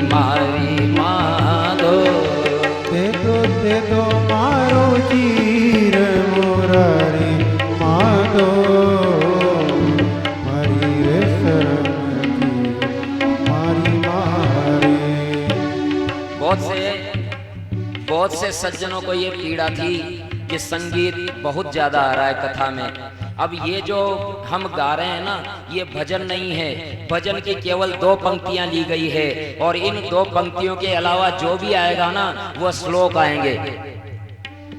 मारी माधो। दे दो मारो चीर मुरारी माधो, मारी रे शरण की मारी मारे। बहुत से सज्जनों को ये पीड़ा थी कि संगीत बहुत ज्यादा आ रहा है कथा में। अब ये जो हम गा रहे हैं ना, ये भजन नहीं है। भजन की केवल 2 पंक्तियां ली गई है, और इन 2 पंक्तियों के अलावा जो भी आएगा ना, वो श्लोक आएंगे,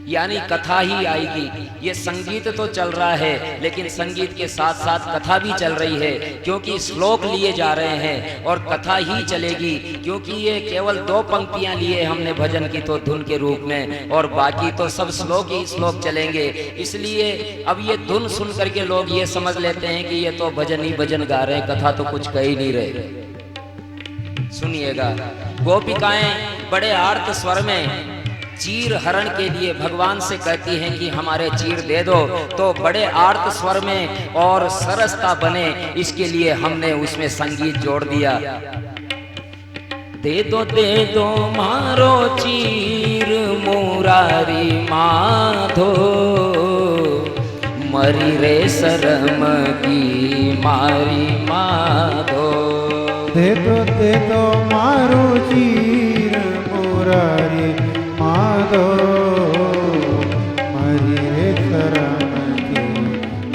यानी कथा ही आएगी। ये संगीत तो चल रहा है, लेकिन संगीत के साथ साथ कथा भी चल रही है, क्योंकि श्लोक लिए जा रहे हैं और कथा ही चलेगी। क्योंकि ये केवल 2 पंक्तियां लिए हमने भजन की तो धुन के रूप में, और बाकी तो सब श्लोक ही श्लोक चलेंगे। इसलिए अब ये धुन सुन करके लोग ये समझ लेते हैं कि ये तो भजन ही भजन गा रहे हैं, कथा तो कुछ कह ही नहीं रहे। सुनिएगा, गोपिकाएं बड़े आर्त स्वर में चीर हरण के लिए भगवान से कहती हैं कि हमारे चीर दे दो, तो बड़े आर्त स्वर में और सरसता बने, इसके लिए हमने उसमें संगीत जोड़ दिया। दे दो मारो चीर मुरारी माधो, मरी रे शरम की मारी माधो। दे दो मारो चीर मुरारी माधो, मारी रे शरण की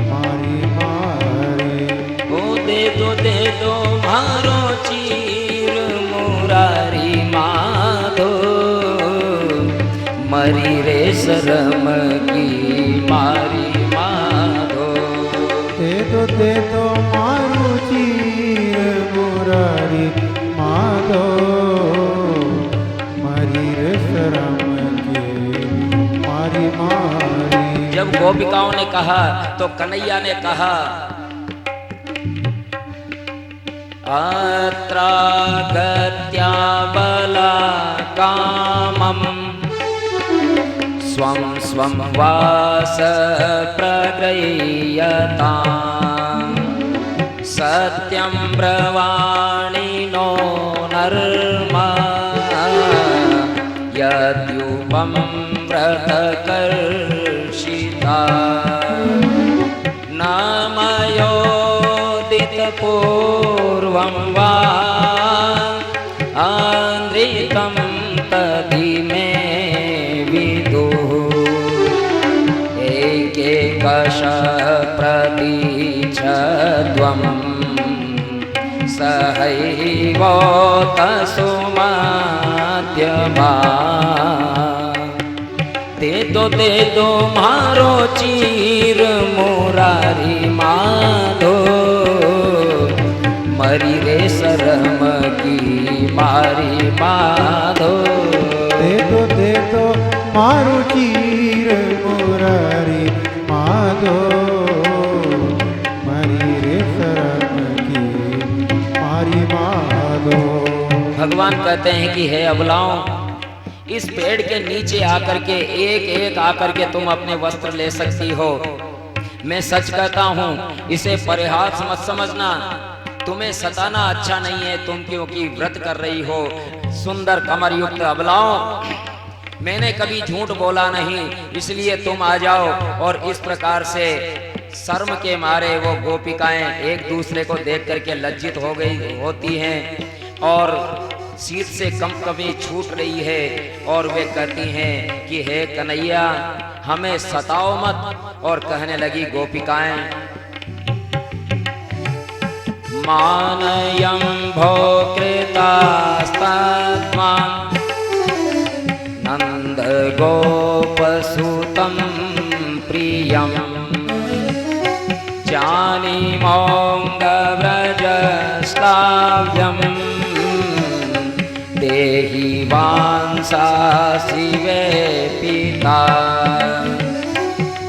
मारी मारे। ओ दे दो मारो चीर मुरारी माधो, मरी रे शरम की मारी माधो। दे दो मारो चीर मुरारी माधो, मारी रे शरम की मारी मारी। जब गोपिकाओं ने कहा तो कन्हैया ने कहा, अत्रागत्या बला कामम स्वं स्वं वास प्रगृह्यतां, सत्यं ब्रवाणि नो नर्मा, यद्यूपं व्रतकर्षिता, न मयोदितपूर्वं वा आन्द्रितं तदिमे विदुः, एकैकश प्रतीच्छध्वं सहैवोतसुमध्यमा। दे दो मारो चीर मुरारी माधो, मरी रे शरम की मारी माधो। दे दो मारो चीर मुरारी माधो, मारी रे शरम की मारी माधो। भगवान कहते हैं कि हे अबलाओं, इस पेड़ के नीचे आकर के एक एक आकर के तुम अपने वस्त्र ले सकती हो। मैं सच कहता हूँ, इसे परिहास मत समझना। तुम्हें सताना अच्छा नहीं है, तुम क्योंकि व्रत कर रही हो। सुंदर कमर युक्त अबलाओं, मैंने कभी झूठ बोला नहीं, इसलिए तुम आ जाओ। और इस प्रकार से शर्म के मारे वो गोपिकाएं एक दूसरे को देख करके लज्जित हो गई होती हैं, और शीत से कम कभी छूट रही है, और वे कहती हैं कि हे कन्हैया, हमें सताओ मत। और कहने लगी गोपिकाएं, मानयं भो कृतास्तात्मा नंद गोपसुतं प्रियं, जानीमोऽङ्गव्रजश्लाव्यं, देहि वांसासि वे पिता,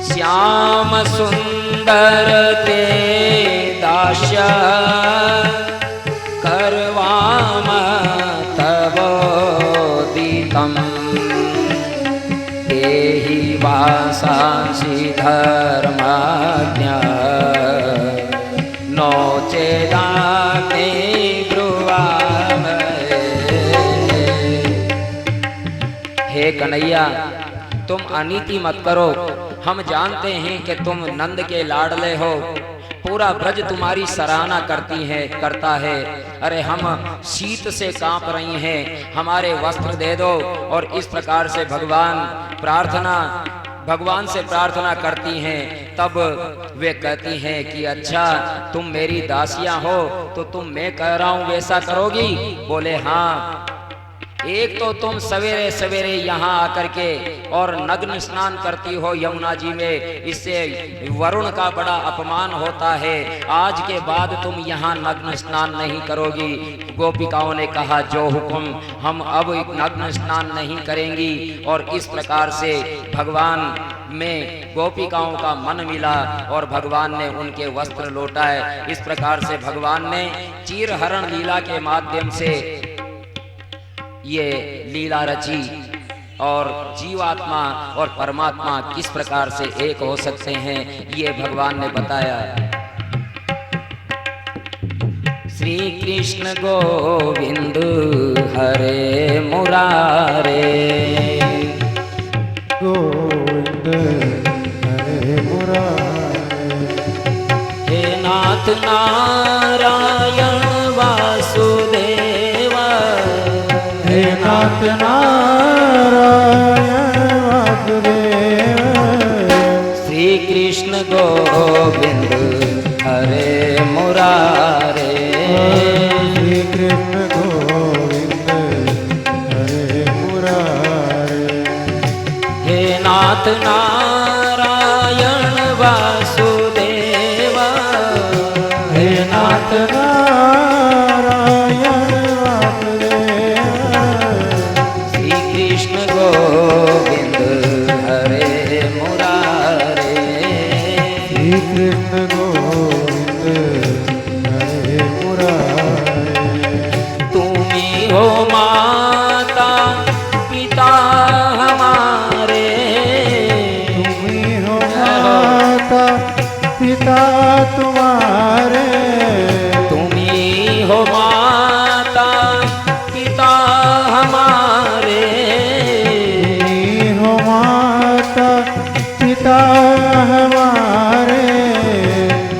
श्याम सुंदर ते दास्य, करवाम तवोदितं, देहि वांसासि धर्मज्ञ, नो चेदाग्नि ब्रुवामहे। हे कन्हैया तुम अनीति मत करो, हम जानते हैं कि तुम नंद के लाडले हो, पूरा ब्रज तुम्हारी सराहना करता है। अरे हम शीत से कांप रही हैं, हमारे वस्त्र दे दो। और इस प्रकार से भगवान से प्रार्थना करती हैं। तब वे कहती हैं कि अच्छा तुम मेरी दासियां हो तो तुम मैं कह रहा हूं वैसा करोगी? बोले हाँ। एक तो तुम सवेरे सवेरे यहाँ आकर के और नग्न स्नान करती हो यमुना जी में, इससे वरुण का बड़ा अपमान होता है। आज के बाद तुम यहाँ नग्न स्नान नहीं करोगी। गोपिकाओं ने कहा जो हुक्म, हम अब नग्न स्नान नहीं करेंगी। और इस प्रकार से भगवान में गोपिकाओं का मन मिला और भगवान ने उनके वस्त्र लौटाए। इस प्रकार से भगवान ने चीरहरण लीला के माध्यम से ये लीला रची और जीवात्मा और परमात्मा किस प्रकार से एक हो सकते हैं ये भगवान ने बताया। श्री कृष्ण गोविंद हरे मुरारे, गोविंद हरे मुरारे, हे नाथ नारायण वासुदेवा, हे नाथ नारायण वासुदेव। श्री कृष्ण गोविंद हरे मुरारे, श्री कृष्ण गोविंद हरे मुरारे, हे नाथ नारायण वासुदेवा, हे नाथ नारायण वासुदेव। श्री कृष्ण गोविंद हरे मुरारे, श्री कृष्ण गोविंद हरे मुरारे, तुम्ही हो माता पिता हमारे, तुम्ही हो माता पिता तुम्हारे, तुम्ही हो माता पिता हमारे, तुम्ही हो माता पिता हमारे।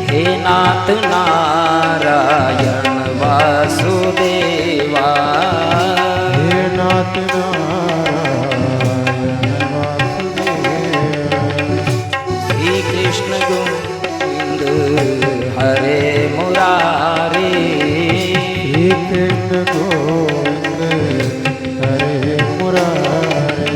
हे नाथ नारायण वासुदेवा, हे नाथ नारायण वासुदेव। श्री कृष्ण गोविंद हरे मुरारे, श्री कृष्ण गोविंद हरे मुरारे,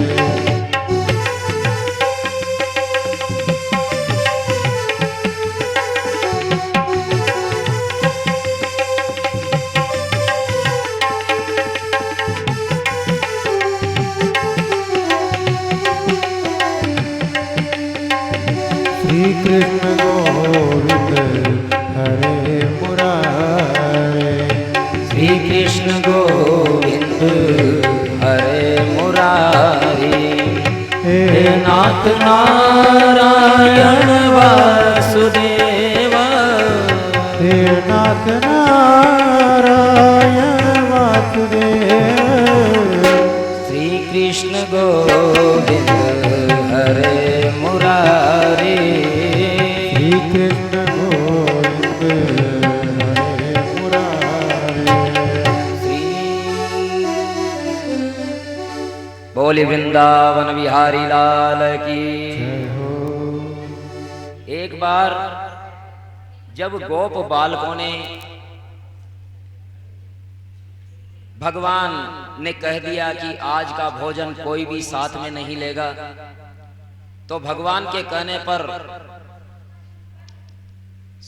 श्री कृष्ण गोविंद हरे मुरारे, श्री कृष्ण गोविंद हरे मुरारे, हे नाथ नारायण वासुदेवा, हे नाथ नारायण वासुदेव। श्री कृष्ण गोविंद हरे मुरारे, श्री कृष्ण गोविंद हरे मुरारे। बोली वृंदावन बिहारी लाल की। जय हो। एक बार जब गोप बालकों ने भगवान ने कह दिया कि आज का भोजन कोई भी साथ में नहीं लेगा, तो भगवान के कहने पर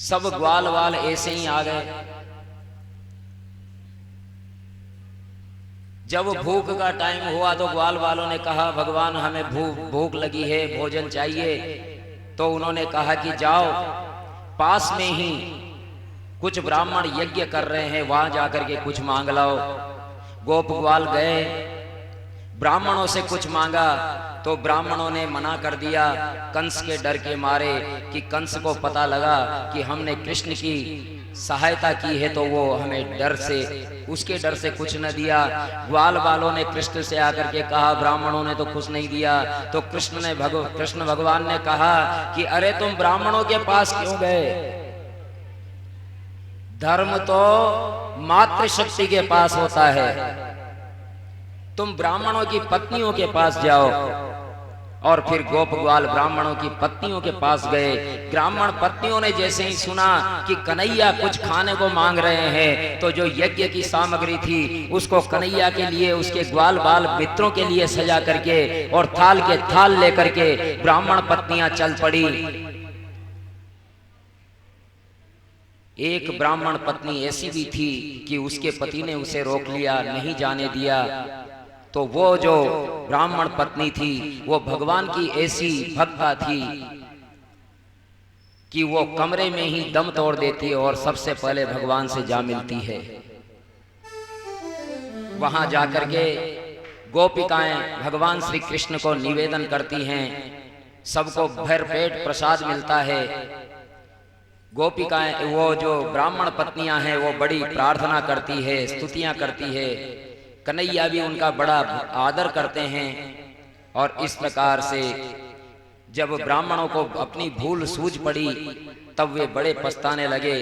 सब ग्वाल वाल ऐसे ही आ गए। जब भूख का टाइम हुआ तो ग्वाल वालों ने कहा भगवान हमें भूख लगी है, भोजन चाहिए। तो उन्होंने कहा कि जाओ पास में ही कुछ ब्राह्मण यज्ञ कर रहे हैं, वहां जाकर के कुछ मांग लाओ। गोप ग्वाल गए, ब्राह्मणों से कुछ मांगा तो ब्राह्मणों ने मना कर दिया, कंस के डर के मारे कि कंस को पता लगा कि हमने कृष्ण की सहायता की है तो वो हमें डर से, उसके डर से कुछ न दिया। ग्वाल वालों ने कृष्ण से आकर के कहा, ब्राह्मणों ने तो कुछ नहीं दिया। तो कृष्ण भगवान ने कहा कि अरे तुम ब्राह्मणों के पास क्यों गए? धर्म तो मातृशक्ति के पास होता है। तुम ब्राह्मणों की पत्नियों के पास जाओ। और फिर गोप ग्वाल ब्राह्मणों की पत्नियों के पास गए। ब्राह्मण पत्नियों ने जैसे ही सुना कि कन्हैया कुछ खाने को मांग रहे हैं, तो जो यज्ञ की सामग्री थी उसको कन्हैया के लिए, उसके ग्वाल बाल मित्रों के लिए सजा करके और थाल के थाल लेकर के ब्राह्मण पत्नियां चल पड़ी। एक ब्राह्मण पत्नी ऐसी भी थी कि उसके पति ने उसे रोक लिया, नहीं जाने दिया। तो वो जो ब्राह्मण पत्नी थी वो भगवान की ऐसी भक्ता थी कि वो कमरे में ही दम तोड़ देती है और सबसे पहले भगवान से जा मिलती है। वहां जाकर के गोपिकाएं भगवान श्री कृष्ण को निवेदन करती हैं। सबको भर पेट प्रसाद मिलता है। गोपिकाएं, वो जो ब्राह्मण पत्नियां हैं, वो बड़ी प्रार्थना करती है, स्तुतियां करती है। कन्हैया भी उनका बड़ा आदर करते हैं। और इस प्रकार से जब ब्राह्मणों को अपनी भूल सूझ पड़ी तब वे बड़े पछताने लगे।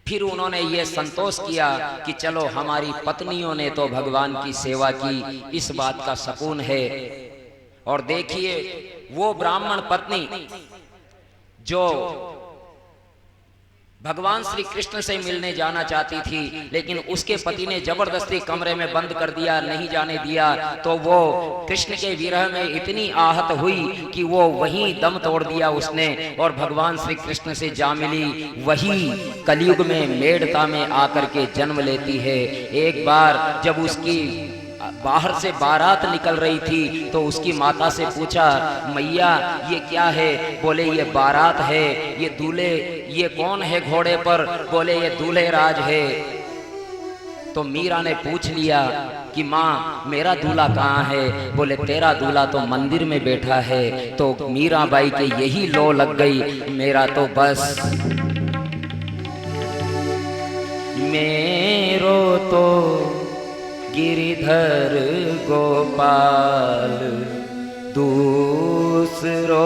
फिर उन्होंने ये संतोष किया कि चलो हमारी पत्नियों ने तो भगवान की सेवा की, इस बात का सुकून है। और देखिए वो ब्राह्मण पत्नी जो भगवान श्री कृष्ण से मिलने जाना चाहती थी, लेकिन उसके पति ने जबरदस्ती कमरे में बंद कर दिया, नहीं जाने दिया। तो वो कृष्ण के विरह में इतनी आहत हुई कि वो वहीं दम तोड़ दिया उसने और भगवान श्री कृष्ण से जा मिली। वही कलयुग में मेड़ता में आकर के जन्म लेती है। एक बार जब उसकी बाहर से बारात निकल रही थी तो उसकी माता से पूछा, मैया ये क्या है? बोले ये बारात है। ये दूल्हे, ये कौन है घोड़े पर? बोले ये दूल्हे राज है। तो मीरा ने पूछ लिया कि माँ मेरा दूल्हा कहाँ है? बोले तेरा दूल्हा तो मंदिर में बैठा है। तो मीरा बाई के यही लो लग गई, मेरा तो बस, मेरो तो गिरिधर गोपाल दूसरो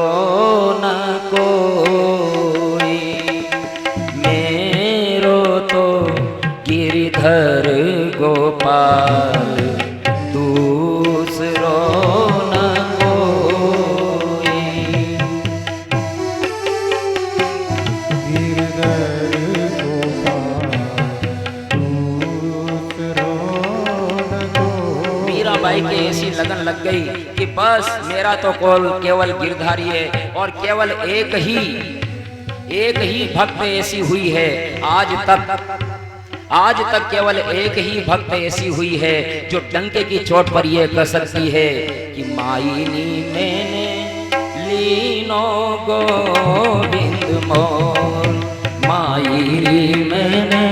न कोई, मेरो तो गिरिधर गोपाल दूसरो न कोई। गिरधर गोपाल दूसरो न कोई। मीराबाई की ऐसी लगन लग गई कि बस मेरा तो केवल गिरधारी है। और केवल एक ही भक्त ऐसी हुई है आज तक केवल एक ही भक्त ऐसी हुई है जो डंके की चोट पर यह कह सकती है कि माईनी मैंने लीनो गोविंद मोर, माईनी मैंने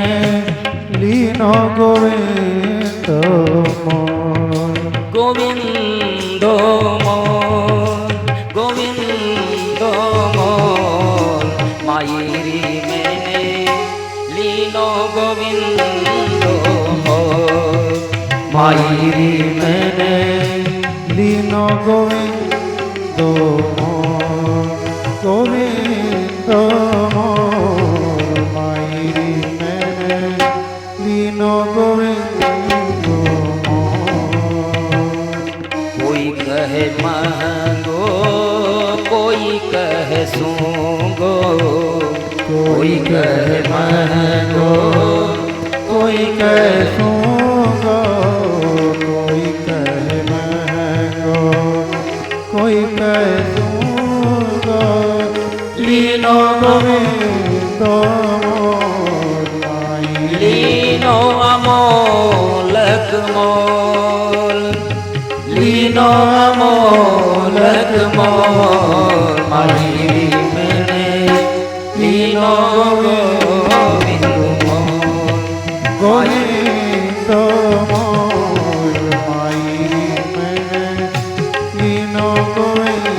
लीनो गोविंद मोर, गोविंदो मोर, गोविंदो मोर, मायरी मैंने लीनो गोविंदो मोर, मायरी मैंने लीनो गोविंद मोर, गोविंद मोर, मायरी मैंने लीनो गोविंद मोर। कोई कहे महंगो, कोई कहे सूंगो, कोई कहे महंगो, कोई कहे सूंगो, कोई कहे महंगो, कोई कहे सूंगो, लीनो गोविंद मोर, माई लीनो अमोलक मोल, लीनो अमोलक मोल, मायरी मैंने लीनो गोविंद मोल, गोविंद मोर, माई मैंने लीनो गोविंद।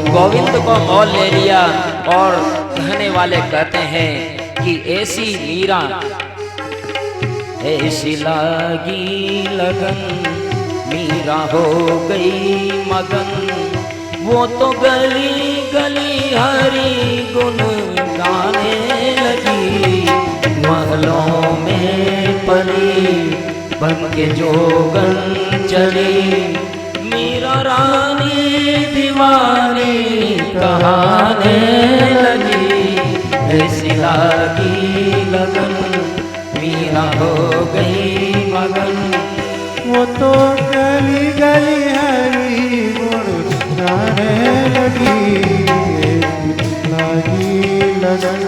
गोविंद को मोल ले लिया। और कहने वाले कहते हैं कि ऐसी मीरा, ऐसी लागी लगन, मीरा हो गई मगन, वो तो गली गली हरी गुन गाने लगी। महलों में परी बन के जोगन चली, मीरा रानी दीवानी कहाने लगी। ऐसी लागी लगन, मीरा हो गई मगन, वो तो गली गली हरी गुण गाने लगी। लागी लगन,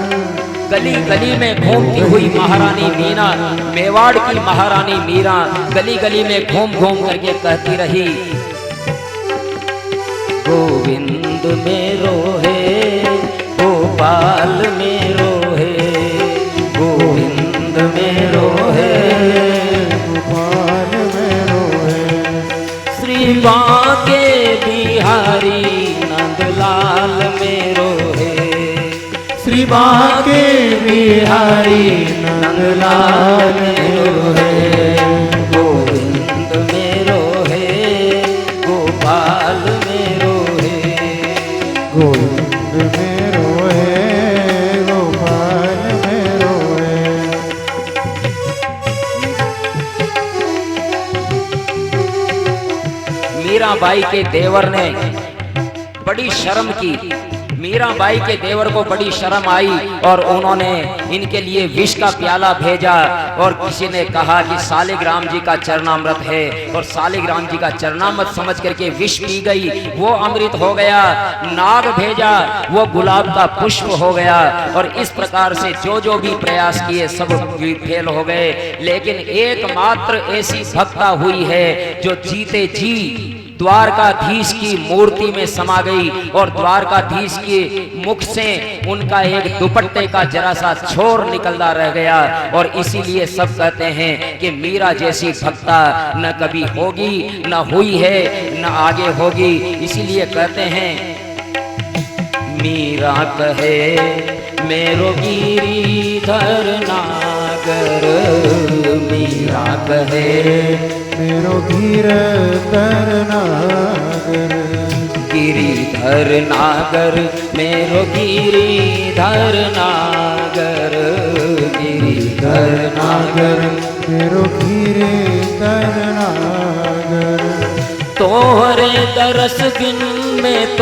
गली गली में घूमती हुई महारानी मीरा, मेवाड़ की महारानी मीरा गली गली में घूम घूम करके कहती रही, गोविंद मेरो है, गोपाल मेरो है, गोविंद मेरो है, गोपाल मेरो है। श्री बांके बिहारी नंदलाल मेरो है, श्री बांके बिहारी नंदलाल मेरो है। गोविंद मेरो है, गोपाल मेरो है, गोविंद मेरो है, गोपाल मेरो है। मीराबाई के देवर ने बड़ी शर्म की। मीराबाई के देवर को बड़ी शर्म आई और उन्होंने इनके लिए विष का प्याला भेजा और किसी ने कहा कि सालिग्राम जी का चरणामृत है और सालिग्राम जी का चरणामृत समझ करके विष पी गई, वो अमृत हो गया। नाग भेजा, वो गुलाब का पुष्प हो गया। और इस प्रकार से जो जो भी प्रयास किए सब फेल हो गए। लेकिन एकमात्र ऐसी भक्ता हुई है जो जीते जी द्वारकाधीश की मूर्ति में समा गई और द्वारकाधीश के मुख से उनका एक दुपट्टे का जरा सा छोर निकलता रह गया। और इसीलिए सब कहते हैं कि मीरा जैसी भक्ता न कभी होगी, न हुई है, न आगे होगी। इसीलिए कहते हैं, मीरा कहे मेरो गिरिधर नागर, मीरा कहे मेरो गिरधर नागर, गिरिधर नागर मेरो गिरिधर नागर, गिरिधर नागर मेरो गिरधर नागर। तोहरे दरस बिन में तो